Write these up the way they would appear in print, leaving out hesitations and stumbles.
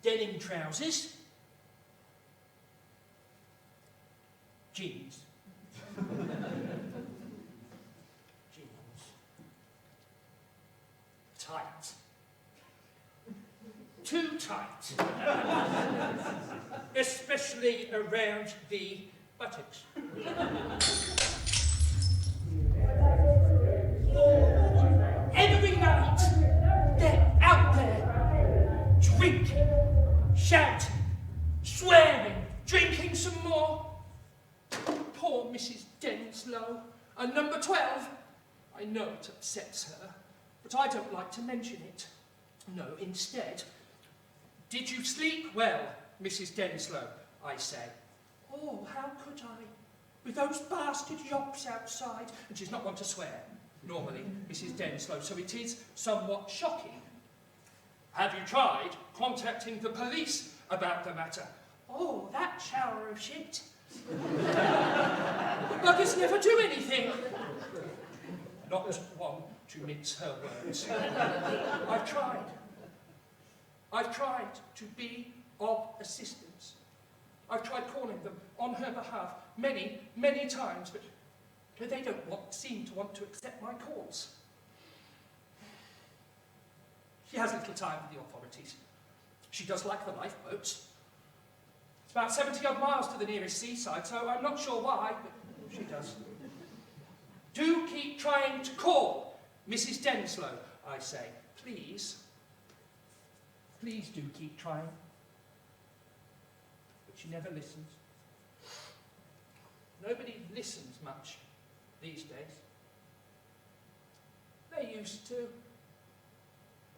denim trousers, jeans, tight, too tight, especially around the buttocks. Every night, they're out there, drinking, shouting, swearing, drinking some more. Poor Mrs. Denslow, and number 12. I know it upsets her, but I don't like to mention it. No, instead, did you sleep well, Mrs. Denslow? I say. Oh, how could I? With those bastard yops outside. And she's not one to swear, normally, Mrs. Denslow, so it is somewhat shocking. Have you tried contacting the police about the matter? Oh, that shower of shit. The buggers never do anything. Not one to mince her words. I've tried to be of assistance. I've tried calling them on her behalf many, many times, but they don't seem to want to accept my calls. She has little time for the authorities. She does like the lifeboats. It's about 70-odd miles to the nearest seaside, so I'm not sure why, but she does. Do keep trying to call Mrs. Denslow, I say. Please. Please do keep trying. But she never listens. Nobody listens much these days. They used to.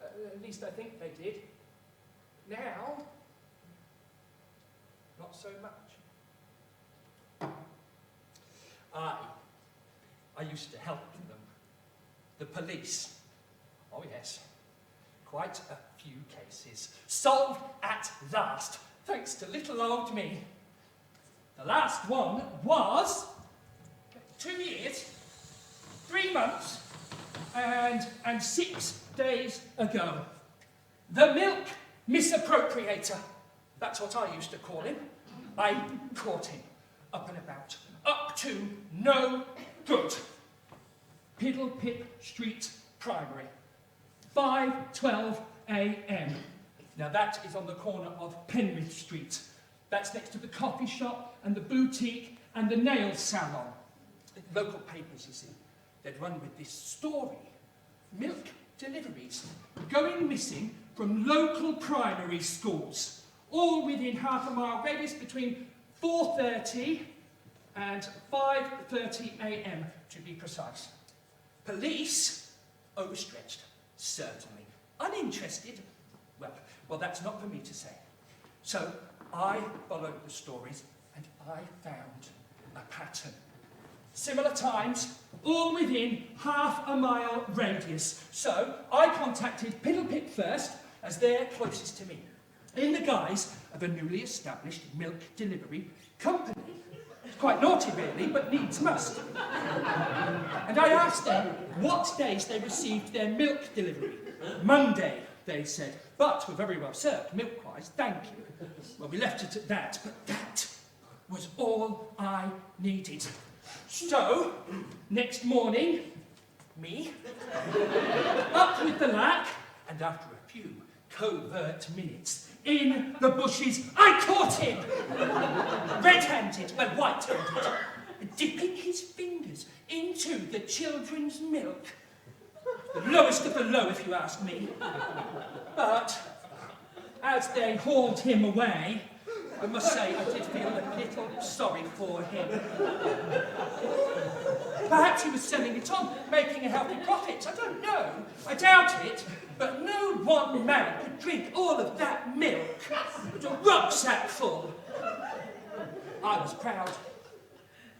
At least I think they did. Now, not so much. I used to help them. The police. Oh yes. Quite a few cases. Solved at last, thanks to little old me. The last one was 2 years, 3 months, and 6 days ago. The milk misappropriator. That's what I used to call him. I caught him up and about, up to no good. Piddlepip Street Primary, 5:12 a.m. Now that is on the corner of Penrith Street. That's next to the coffee shop and the boutique and the nail salon. Local papers, you see, they'd run with this story. Milk deliveries going missing from local primary schools, all within half a mile radius between 4:30 and 5:30 a.m. to be precise. Police, overstretched, certainly. Uninterested, well, that's not for me to say. So I followed the stories and I found a pattern. Similar times, all within half a mile radius. So I contacted Piddlepip first, as they're closest to me, in the guise of a newly established milk delivery company. Quite naughty, really, but needs must. And I asked them what days they received their milk delivery. Monday, they said, but we're very well served, milk-wise, thank you. Well, we left it at that, but that was all I needed. So, next morning, me, up with the lack, and after a few covert minutes, in the bushes, I caught him! Red-handed, well, white-handed, dipping his fingers into the children's milk. The lowest of the low, if you ask me. But, as they hauled him away, I must say I did feel a little sorry for him. Perhaps he was selling it on, making a healthy profit. I don't know. I doubt it. But no one man could drink all of that milk. It was a rucksack full. I was proud,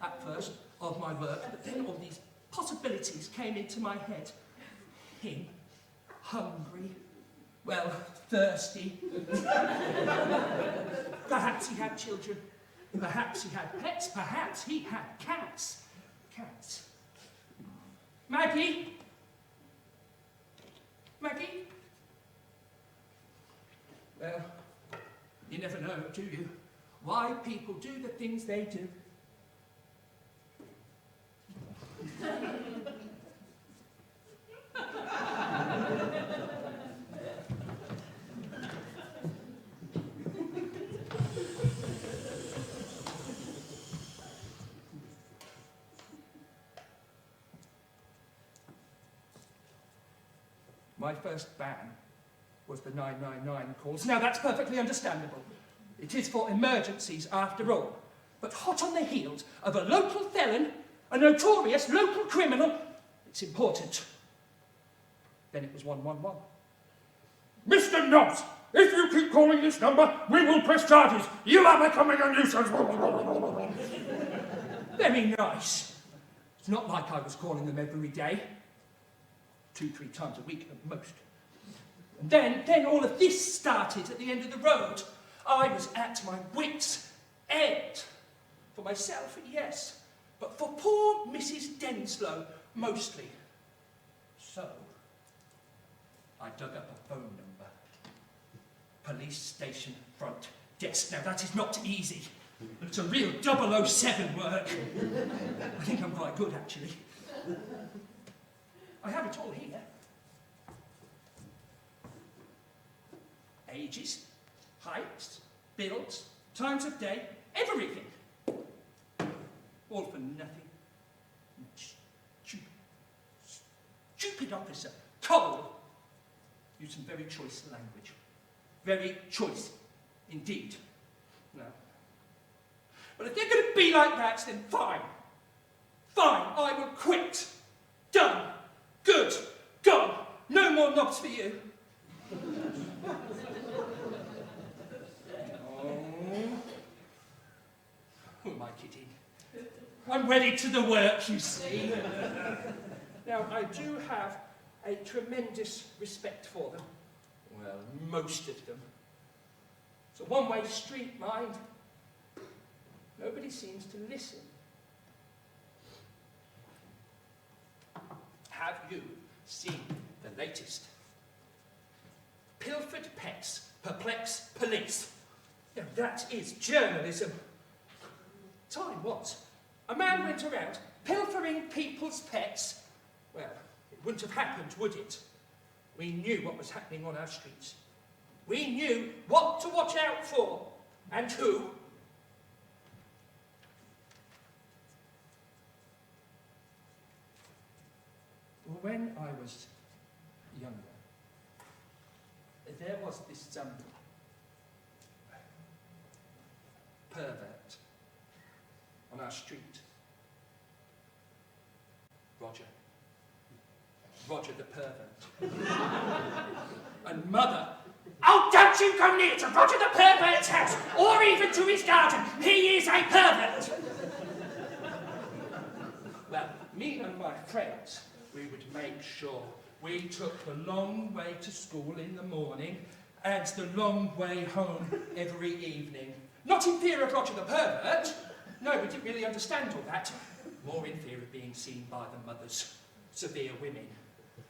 at first, of my work, but then all these possibilities came into my head. Him, hungry, well, thirsty. Perhaps he had children. Perhaps he had pets. Perhaps he had cats. Cats. Maggie? Maggie? Well, know, do you? Why people do the things they do. My first ban was the 999 calls. Now, that's perfectly understandable. It is for emergencies, after all. But hot on the heels of a local felon, a notorious local criminal, it's important. Then it was 111. Mr. Nobbs, if you keep calling this number, we will press charges. You are becoming a nuisance. Very nice. It's not like I was calling them every day. 2-3 times a week at most. And then all of this started at the end of the road. I was at my wits' end. For myself, yes, but for poor Mrs. Denslow, mostly. So, I dug up a phone number. Police station front desk. Now, that is not easy. It's a real 007 work. I think I'm quite good, actually. I have it all here. Ages, heights, builds, times of day, everything. All for nothing. Stupid officer, Cole, used some very choice language. Very choice, indeed. No. But if they're going to be like that, then fine. Fine, I will quit. Done. Good. Gone. No more knobs for you. Who am I kidding? I'm wedded to the work, you see. Now, I do have a tremendous respect for them. Well, most of them. It's a one-way street, mind. Nobody seems to listen. Have you seen the latest? Pilfered pets perplex police. Now, that is journalism. Time was. A man went around pilfering people's pets. Well, it wouldn't have happened, would it? We knew what was happening on our streets. We knew what to watch out for, and who. When I was younger, there was this pervert on our street. Roger the pervert. And Mother, oh, don't you go near to Roger the pervert's house, or even to his garden. He is a pervert. Well, me and my friends, we would make sure we took the long way to school in the morning and the long way home every evening. Not in fear of Roger the pervert. No, we didn't really understand all that. More in fear of being seen by the mothers, severe women,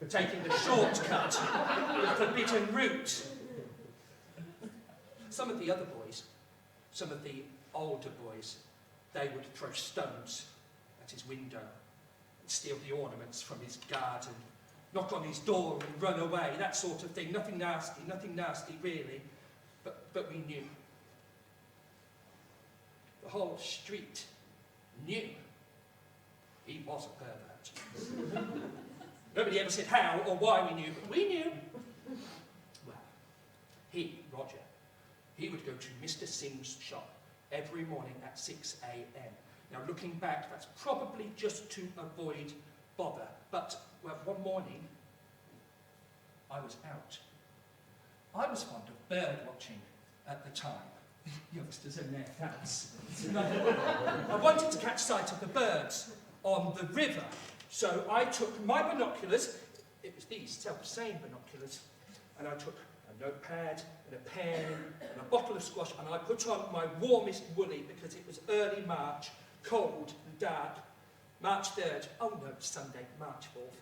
taking the shortcut, the forbidden route. Some of the other boys, some of the older boys, they would throw stones at his window, steal the ornaments from his garden, knock on his door and run away, that sort of thing. Nothing nasty really, but we knew. The whole street knew he was a pervert. Nobody ever said how or why we knew, but we knew. Well, Roger, he would go to Mr. Sims' shop every morning at 6 a.m. Now, looking back, that's probably just to avoid bother. But, well, one morning, I was out. I was fond of bird watching at the time. Youngsters in their flats. I wanted to catch sight of the birds on the river. So I took my binoculars, it was these self-same binoculars, and I took a notepad and a pen and a bottle of squash, and I put on my warmest woolly because it was early March, cold and dark. March 3rd, oh no, Sunday, March 4th.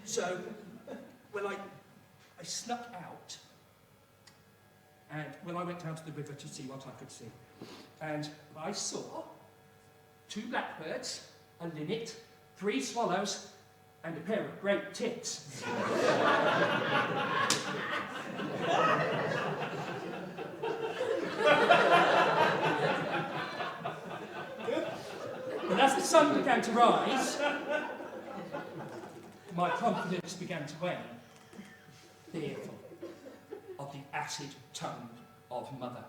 So, well, I snuck out, And when I went down to the river to see what I could see, and I saw 2 blackbirds, a linnet, 3 swallows, and a pair of great tits. And as the sun began to rise, my confidence began to wane, fearful of the acid tongue of mother.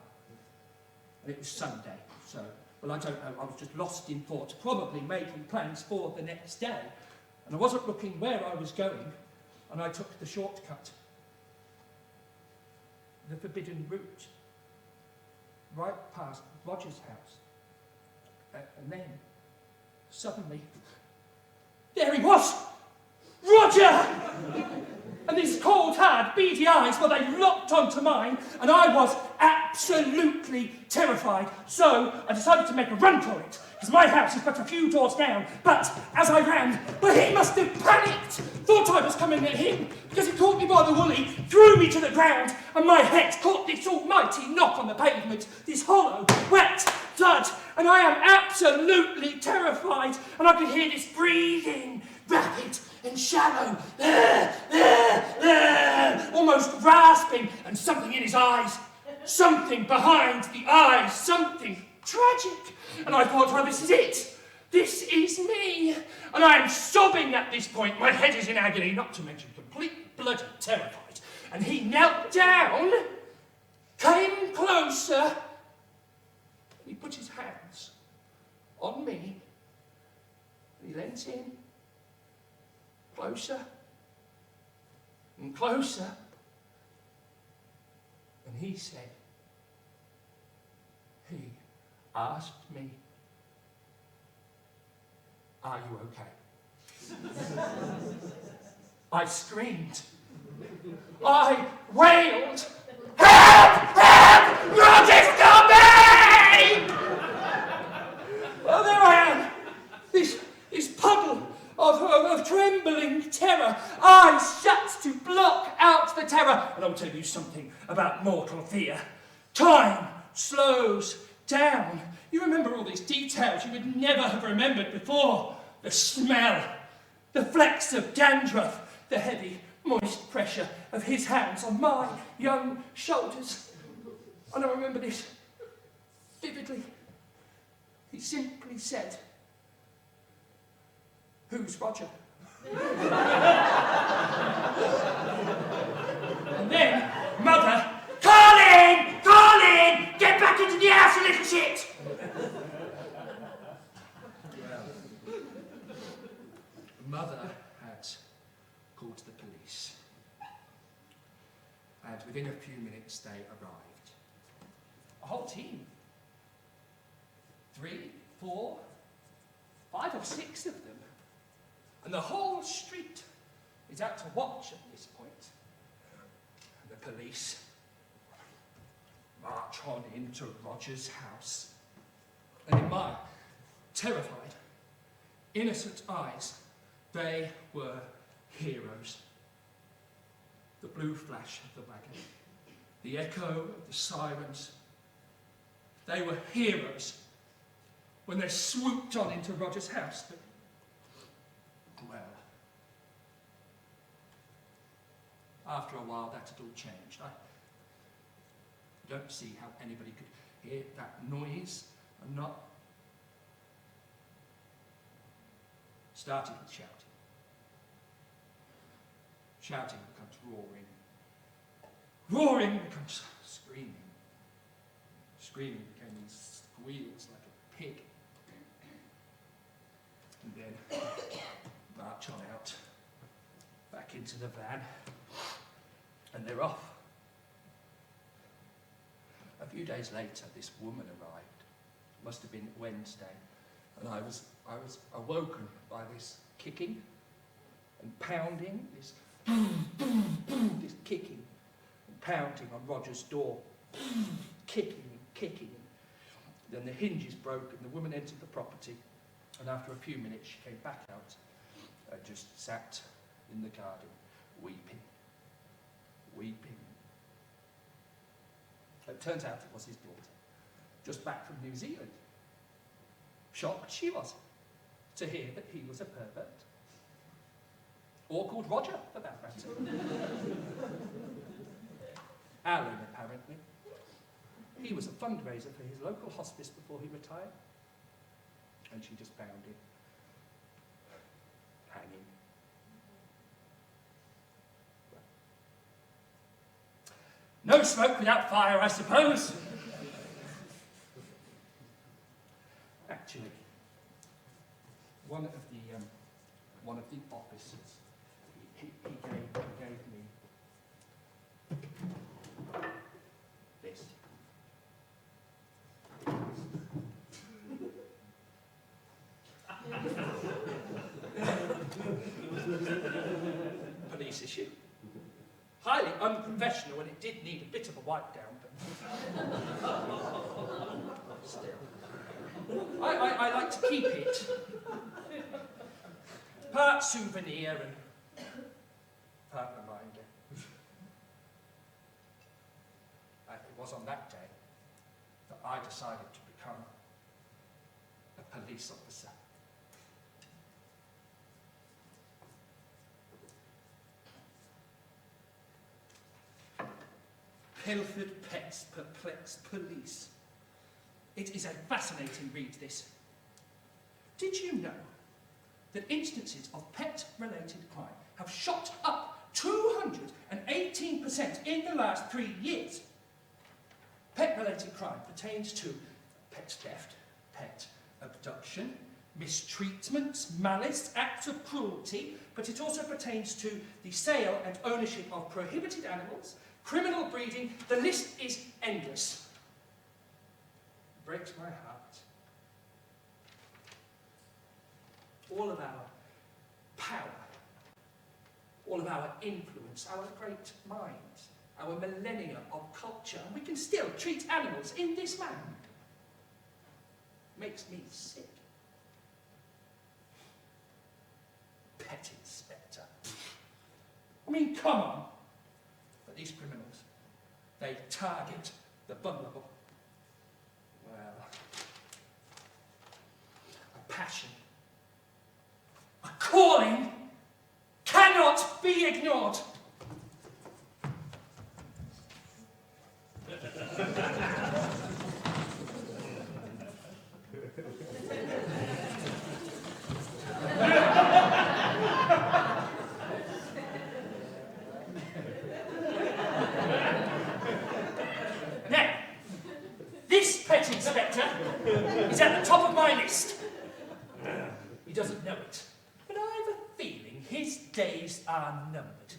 And it was Sunday, so, well, I don't know, I was just lost in thought, probably making plans for the next day. And I wasn't looking where I was going, and I took the shortcut, the forbidden route, right past Roger's house. And then, suddenly, there he was! Roger! And his cold, hard, beady eyes, well, they locked onto mine, and I was absolutely terrified. So I decided to make a run for it, because my house is but a few doors down. But as I ran, well, he must have panicked, thought I was coming at him, because he caught me by the woolly, threw me to the ground, and my head caught this almighty knock on the pavement, this hollow, wet thud, and I am absolutely terrified, and I could hear this breathing, rapid and shallow, almost rasping, and something in his eyes, something behind the eyes, something tragic. And I thought, well, this is it. This is me. And I am sobbing at this point. My head is in agony, not to mention complete bloody terrified. And he knelt down, came closer, and he put his hands on me, and he leant in, closer and closer, and he said, he asked me, "Are you okay?" I screamed. I wailed, "Help! Help! Roger's got me!" Well, there I am, this puddle of trembling terror, eyes shut to block out the terror. And I will tell you something about mortal fear. Time slows down. You remember all these details you would never have remembered before. The smell, the flecks of dandruff, the heavy, moist pressure of his hands on my young shoulders. And I remember this vividly. He simply said, "Who's Roger?" And then, Mother, Colin! Colin! Get back into the house, you little shit! Well, Mother had called the police. And within a few minutes they arrived. A whole team. 3, 4, 5 or 6 of them. And the whole street is out to watch at this point. And the police march on into Roger's house. And in my terrified, innocent eyes, they were heroes. The blue flash of the wagon, the echo of the sirens. They were heroes when they swooped on into Roger's house. But, well, after a while that had all changed. I don't see how anybody could hear that noise and not started with shouting. Shouting becomes roaring. Roaring becomes screaming. Screaming became these squeals like a pig. And then march on out, back into the van, and they're off. A few days later, this woman arrived. It must have been Wednesday, and I was awoken by this kicking and pounding, this this kicking and pounding on Roger's door, kicking and kicking. Then the hinges broke, and the woman entered the property. And after a few minutes, she came back out and just sat in the garden, weeping, weeping. turns out it was his daughter, just back from New Zealand. Shocked she was to hear that he was a pervert. Or called Roger, for that matter. Alan, apparently. He was a fundraiser for his local hospice before he retired. And she just found him hanging. No smoke without fire, I suppose. Actually, one of the officers, he gave me this. Police issue. Highly unprofessional, and it did need a bit of a wipe down, but still. I like to keep it. Part souvenir and part reminder. It was on that day that I decided to become a police officer. Pilfered pets perplex police. It is a fascinating read, this. Did you know that instances of pet-related crime have shot up 218% in the last 3 years? Pet-related crime pertains to pet theft, pet abduction, mistreatments, malice, acts of cruelty, but it also pertains to the sale and ownership of prohibited animals, criminal breeding. The list is endless. It breaks my heart. All of our power, all of our influence, our great minds, our millennia of culture, and we can still treat animals in this manner. Makes me sick. Pet inspector. I mean, come on. But these criminals, they target the vulnerable. Well, a passion, a calling cannot be ignored. Now, this pet inspector is at the top of my list. He doesn't know it, but I have a feeling his days are numbered.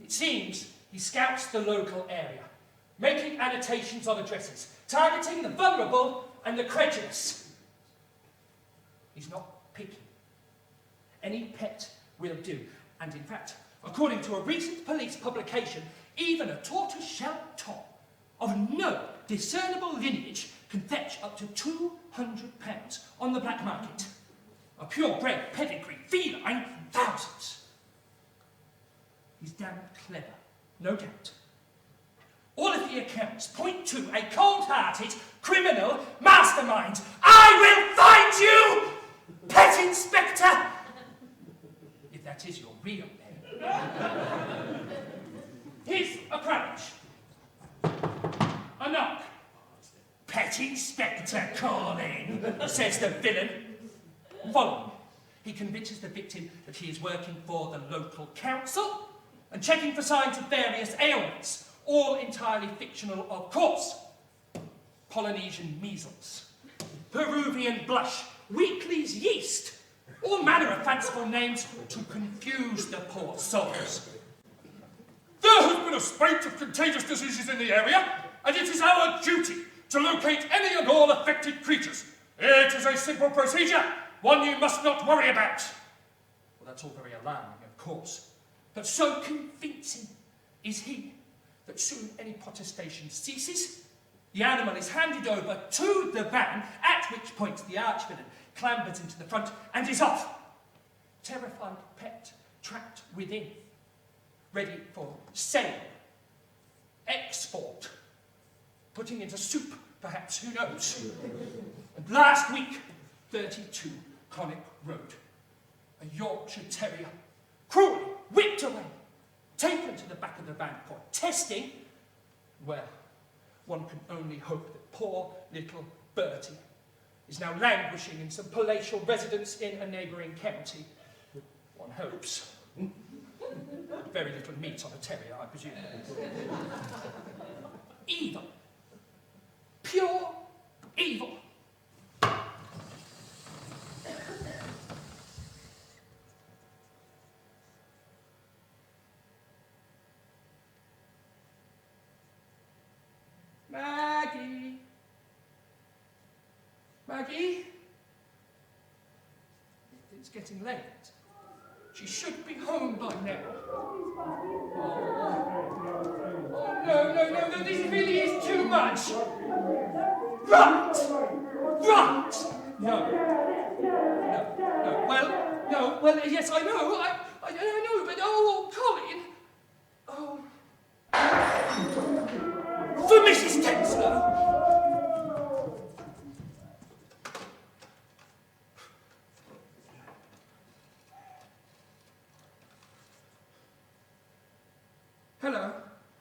It seems he scouts the local area, making annotations on addresses, targeting the vulnerable and the credulous. He's not picky. Any pet will do. And in fact, according to a recent police publication, even a tortoise-shell top of no discernible lineage can fetch up to £200 on the black market. A purebred pedigree feline, thousands. He's damn clever, no doubt. All of the accounts point to a cold-hearted criminal mastermind. I will find you, Pet Inspector! If that is your real name. His approach. A knock. Pet Inspector calling, says the villain. Following, he convinces the victim that he is working for the local council and checking for signs of various ailments, all entirely fictional, of course. Polynesian measles, Peruvian blush, Weekly's yeast, all manner of fanciful names to confuse the poor souls. There has been a spate of contagious diseases in the area, and it is our duty to locate any and all affected creatures. It is a simple procedure, one you must not worry about. Well, that's all very alarming, of course, but so convincing is he that soon any protestation ceases, the animal is handed over to the van, at which point the archvillain clambers into the front and is off. Terrified pet trapped within, ready for sale, export, putting into soup, perhaps, who knows? And last week, 32 Conic Road, a Yorkshire Terrier, cruelly whipped away, taken to the back of the van for testing. Well, one can only hope that poor little Bertie is now languishing in some palatial residence in a neighbouring county. One hopes. Very little meat on a terrier, I presume. Evil. Pure evil. Maggie? Maggie? It's getting late. She should be home by now. Oh, no, this really is too much. Right! No, well, yes, I know, I know, but Colin. For Mrs. Tenslow.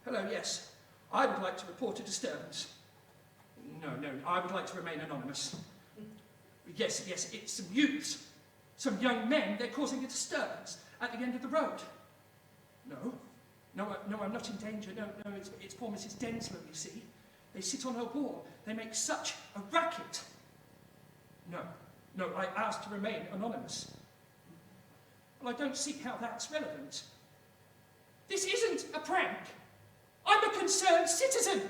Hello, yes. I would like to report a disturbance. No, I would like to remain anonymous. Yes, it's some youths, some young men, they're causing a disturbance at the end of the road. No, I'm not in danger. No, it's poor Mrs. Denslow, you see. They sit on her wall. They make such a racket. No, I asked to remain anonymous. Well, I don't see how that's relevant. This isn't a prank. I'm a concerned citizen.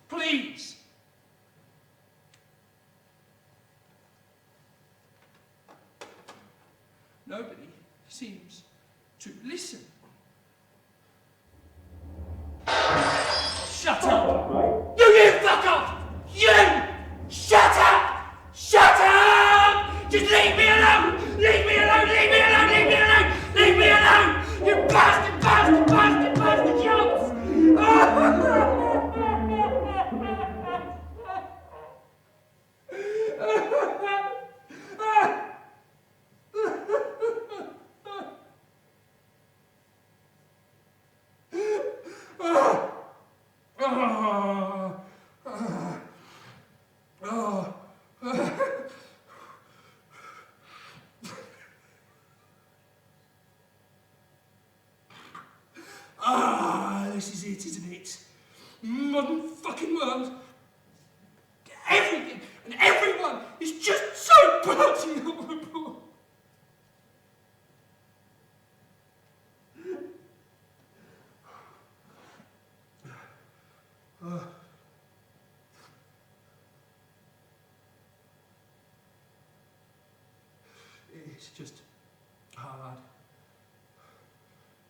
Please. Nobody seems to listen. Shut up! You fuck off! You! Shut up! Shut up! Just leave me alone! Leave me alone! Leave me alone! Leave me alone! Leave me alone! You bastard jokes! This is it, isn't it? Modern fucking world. Everything and everyone is just so bloody horrible. It's just hard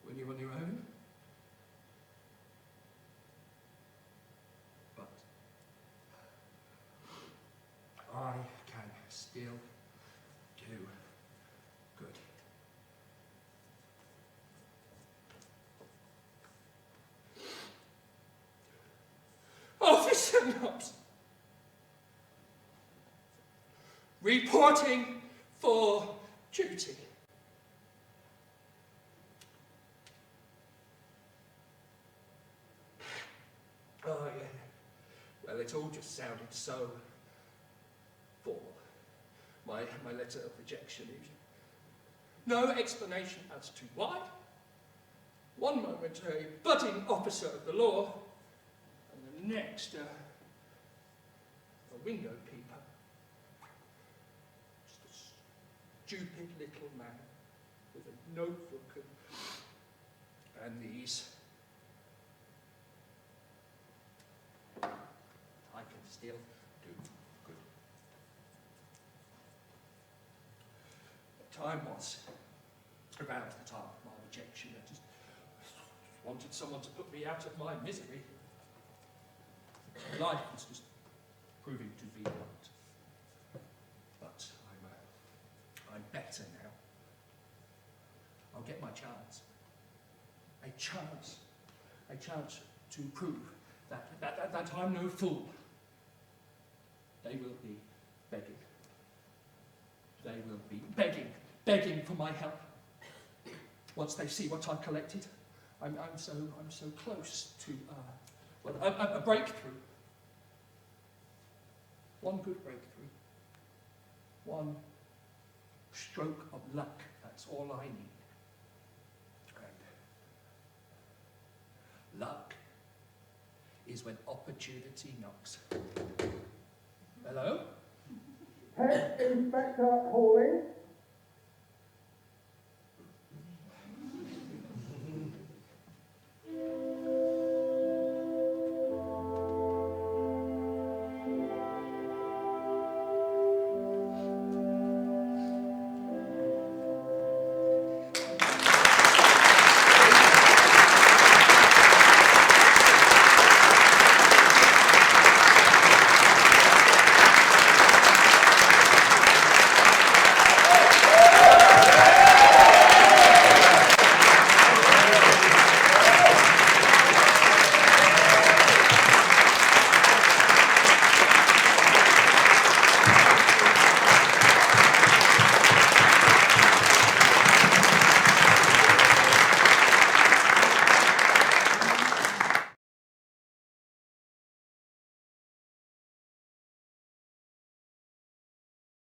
when you're on your own. But I can still do good. Officer Knobs, reporting for duty. Oh, yeah. Well, it all just sounded so formal. My letter of rejection is no explanation as to why. One moment a budding officer of the law, and the next a window peeper. Just a stupid little man with a notebook and these. I can still do good. The time was around the time of my rejection. I just wanted someone to put me out of my misery. Life was just proving to be hard. But I'm better now. I'll get my chance. A chance to prove that I'm no fool. They will be begging. They will be begging for my help. Once they see what I've collected, I'm so close to a breakthrough. One good breakthrough. One stroke of luck. That's all I need. And luck is when opportunity knocks. Hello? Head Inspector calling.